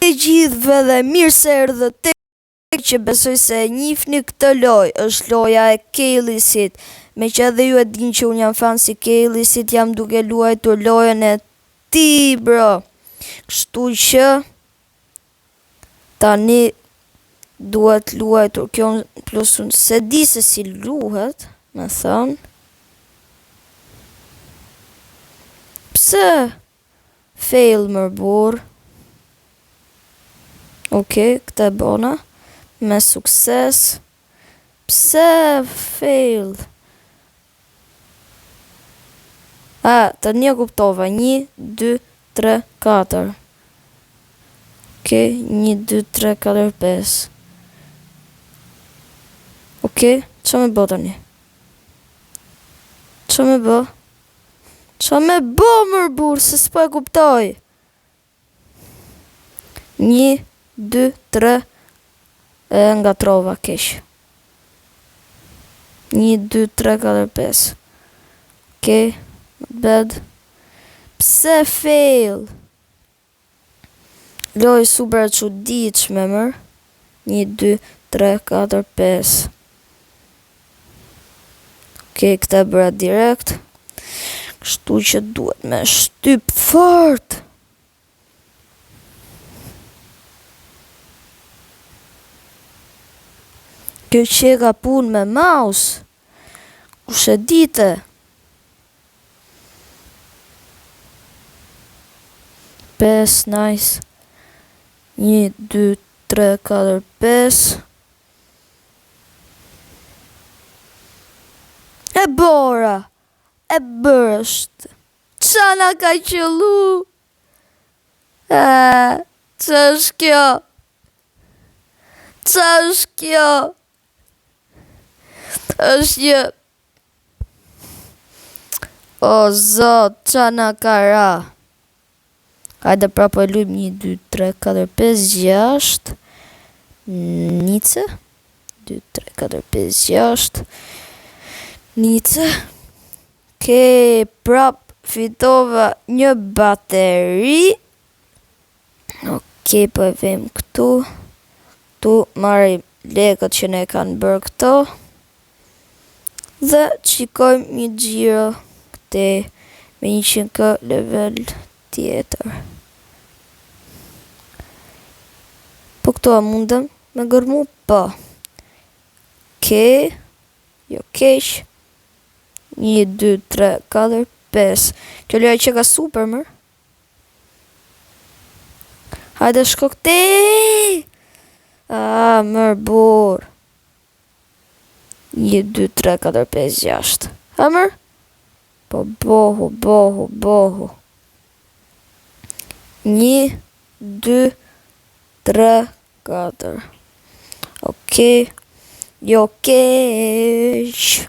të gjithëve dhe mirë se erdhët tek që besoj se e njihni këtë lojë, është loja e Kaylisit. Me që edhe ju e din që unë jam fan si Kaylisit, jam duke luajtur lojën e ti, bro. Kështu që tani duhet luajtur kjo plus unë se di se si luhet, me thënë. Pse fail më burr? Okej, këtë e bona me sukses. Pse fail? Tani e kuptova. 1, 2, 3, 4. Okej, 1, 2, 3, 4, 5. Okej, që me bë tani? Që me bë? Që me bë mërë burë, se s'po e kuptoj. 1, 2, 3, e nga trova kesh. 1, 2, 3, 4, 5. Okej, bad. Pse fail? Loj super e çuditshme mër. 1, 2, 3, 4, 5. Okej, këta e bëra direkt. Kështu që duhet me shtyp fort. Kjo që ka pun me mouse. Kush e dite? Pes, nice. 1, 2, 3, 4, 5. E bora. E bërësht. Qa na ka qëllu? Qa është kjo? Qa është kjo? është një... O zot, qa na ka ra? Hajde prapo e lujmë 1, 2, 3, 4, 5, 6. Nice. 2, 3, 4, 5, 6. Nice. Okej, prap fitova një bateri. Okej, po e vem këtu. Tu marrim lekët që ne kanë bërë këto. Dhe qikojmë një gjiro këte me 100k level tjetër. Po këto a mundem me gërmu? Po. Okej, jo kesh. 1, 2, 3, 4, 5. Kjo loja që ka super mër. Hajde shko këte. Mër bur. 1, 2, 3, 4, 5, 6. Mër? Po bohu. 1, 2, 3, 4. Okej. Jo kesh.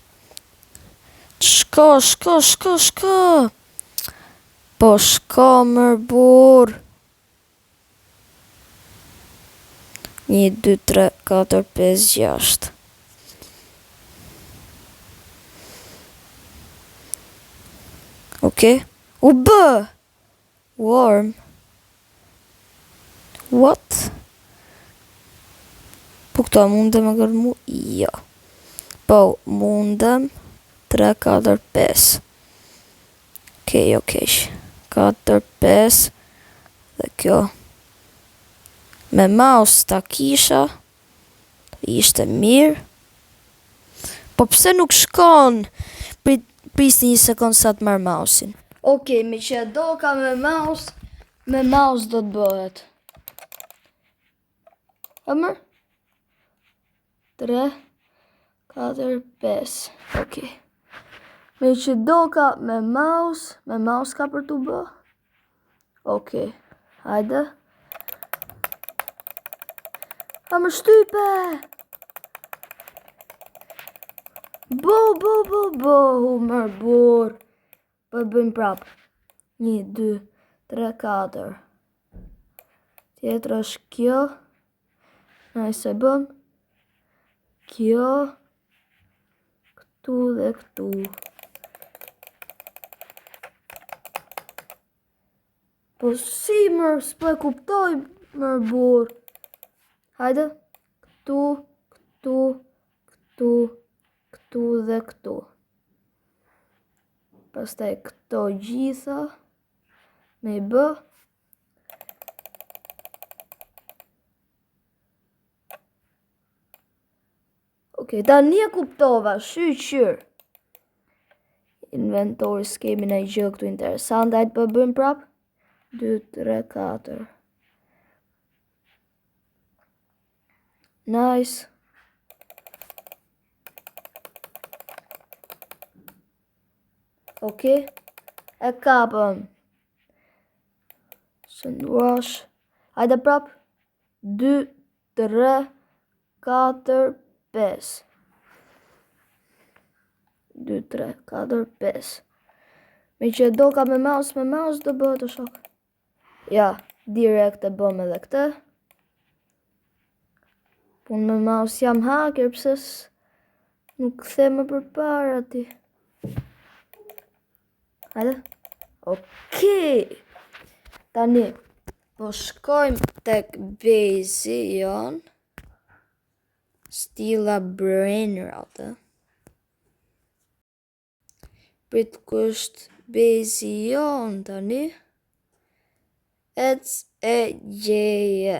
Shko. Po shko mër bur. 1, 2, 3, 4, 5, 6. Okej. U bë. Warm. What? Po këto a mundem e gërmu? Jo. Po mundem. 3, 4, 5. Okej, jo kesh. 4, 5. Dhe kjo. Me mouse ta kisha. Ishte mirë. Po pse nuk shkon? Prisni një sekund sa të marr mouse-in. Okej, me që do ka me mouse do të bëhet. Mër? 3, 4, 5. Okej. Me që do ka me mouse ka për të bë. Okej, hajde. Më shtype! Bo, mër bur. Po e bëjmë prap. 1, 2, 3, 4. Tjetër është kjo. Najse bëm. Kjo. Këtu dhe këtu. Po si mër, s'po e kuptoj. më burr. Hajde. Këtu, këtu, këtu, këtu dhe këtu. Pastaj këto gjitha me i bë. Okej, tani e kuptova, shqyr. Inventori s'kemi në gjë këtu interesant, hajtë për bëjmë prap. 2, 3, 4. Nice. Okej, e kapëm. Sënduash. Hajde prap. 2, 3, 4, 5. 2, 3, 4, 5. Me që do ka me mouse do bëhet të shok. Ja, direkt e bëm edhe këtë. Unë me mouse jam hacker, pëse nuk theme për para ti. Hajde. Okej. Tani, po shkojmë tek bezi jon. Stila brainrot. Prit kusht bezi jon tani. Ec e gjeje.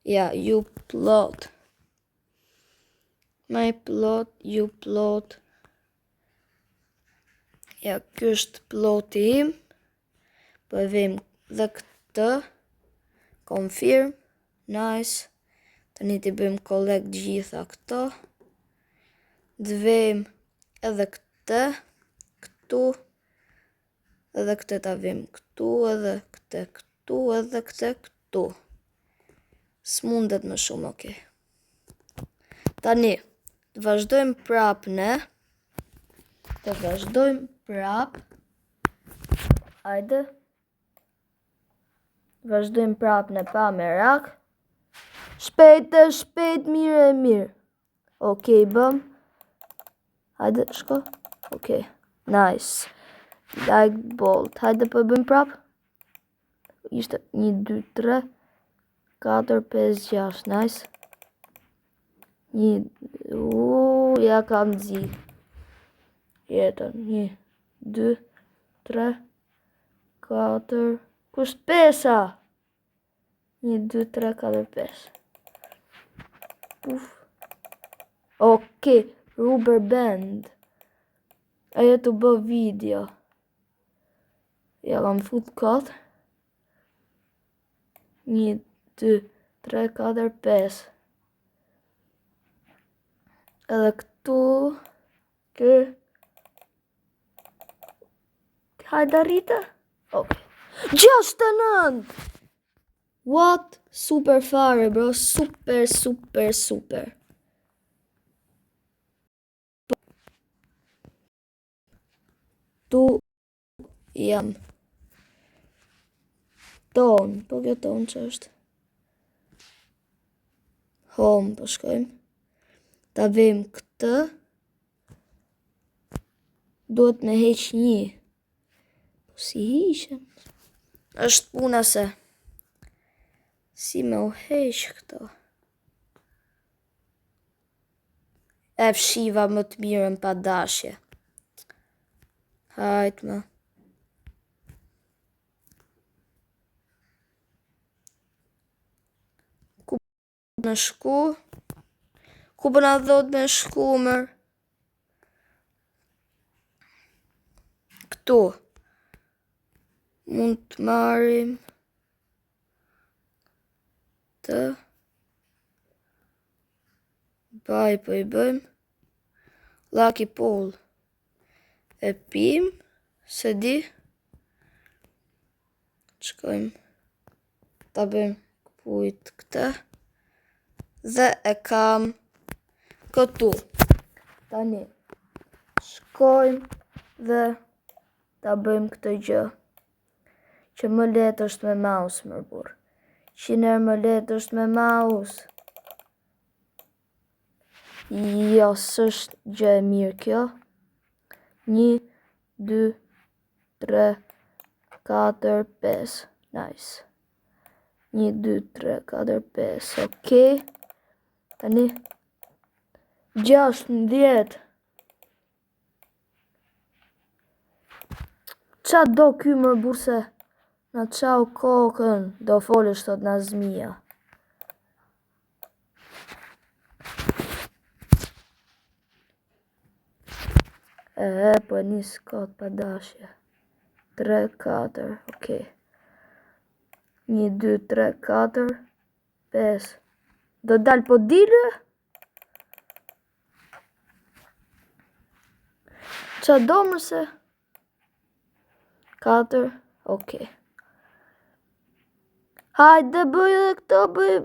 Ja, ju plot. My plot, ju plot. Ja, kështë ploti im. Po e vim dhe këtë. Confirm. Nice. Tani t'i bëjmë collect gjitha këto. Dvejmë edhe këtë. Këtu. Edhe këtë t'a vim këtu. Edhe këtë këtu. Edhe këtë këtu. S'mundet më shumë, okej. Tani, të vazhdojmë prap ne. Të vazhdojmë prap. Ajde. Vazhdojmë prap në pa merak. Shpejt, mirë. Okej, bëm. Hajde, shko. Okej, nice. Like bolt. Hajde për bëm prap. Ishte 1, 2, 3, 4, 5, 6, nice. Ja kam zi. Jetën, 1, 2, 3, 4, kusht 5-a? 1, 2, 3, 4, 5. Okej, rubber band. Ajo të bë video. Ja kam fut kot. 1, 2, 3, 4, 5. Edhe këtu. Kë. Hajde rrite. Ok. 69. What? Super fare, bro. Super. Tu jam. Ton. Po kjo ton që është? Home, po shkojmë. Ta vim këtë. Duhet me heq 1. Si hishem? Është puna se. Si me u heq këto. E fshiva më të mirën pa dashje. Hajt më. Ku me shku? Ku përna dhot me shku mër? Këtu. Mund të marim. Të. Baj po i bëjmë. Lucky Pool. E pim. Se di. Shkojmë. Ta bëjmë këpujt këta. Dhe e kam këtu. Tani. Shkojmë. Dhe ta bëjmë këtë gjë. Që më letë është me mouse më burë. 100 herë më letë është me mouse. Jo, s'është gjë e mirë kjo. 1, 2, 3, 4, 5. Nice. 1, 2, 3, 4, 5, okej. Tani 16. Qa do ky më burse? Na qau kokën, do folësh thot Nazmia. Po e nis kot pa dashje. 3, 4, okej. 1, 2, 3, 4, 5. Do dal po dilë? Qa do mëse? 4, okej. Hajde bëj edhe këto, bëj.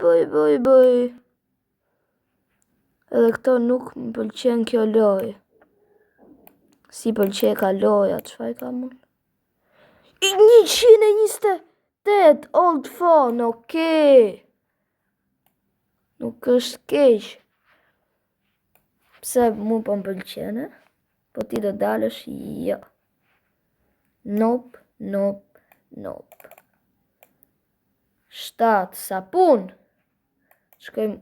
Edhe këto nuk më pëlqen kjo loj. Si pëlqe ka loja, çfarë ka mund? 128 old phone, okej. Nuk është keq. Pse mu po më pëlqen, po ti do dalësh, jo. Nope. 7, sapun. Shkojmë.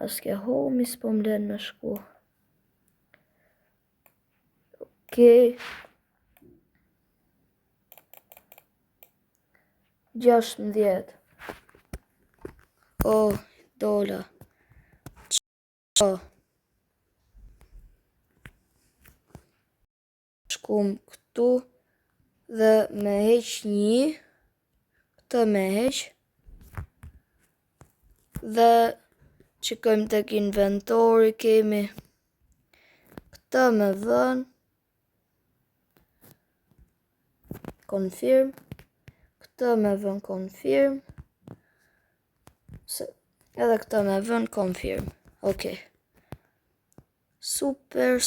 Aske homi s'po m'len me shku. Okej. 16. Oh, dola. Shkum këtu dhe me heq 1. Këtë me heq. Dhe qikojmë tek inventori, kemi këtë me vën. Confirm. Këtë me vën confirm. Edhe këtë me vën confirm. Okej. Super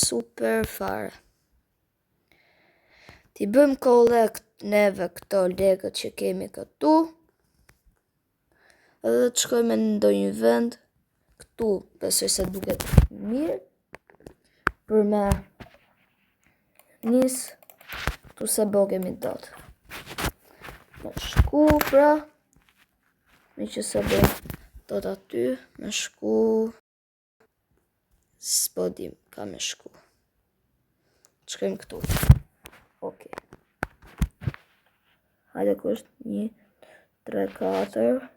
fare. Ti bëjmë collect neve këto legët që kemi këtu. Edhe të shkojmë në ndonjë vend këtu, besoj se duket mirë. Për me nis këtu se bo kemi dot. Me shku pra. Me që se bo dot aty. Me shku. S'po dim ka me shku. Shkojmë këtu. Okej. Hajde ku është 1, 3, 4.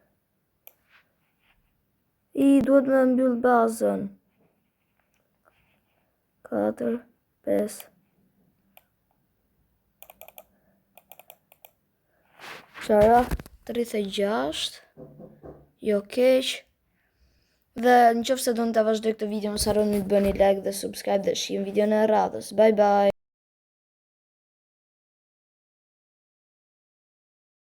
Duhet me mbyll bazën. 4, 5. Qara 36. Jo keq. Dhe në qoftë se do në të vazhdoj këtë video, mos harroni të bëni like dhe subscribe dhe shihni videon e radhës. Bye bye.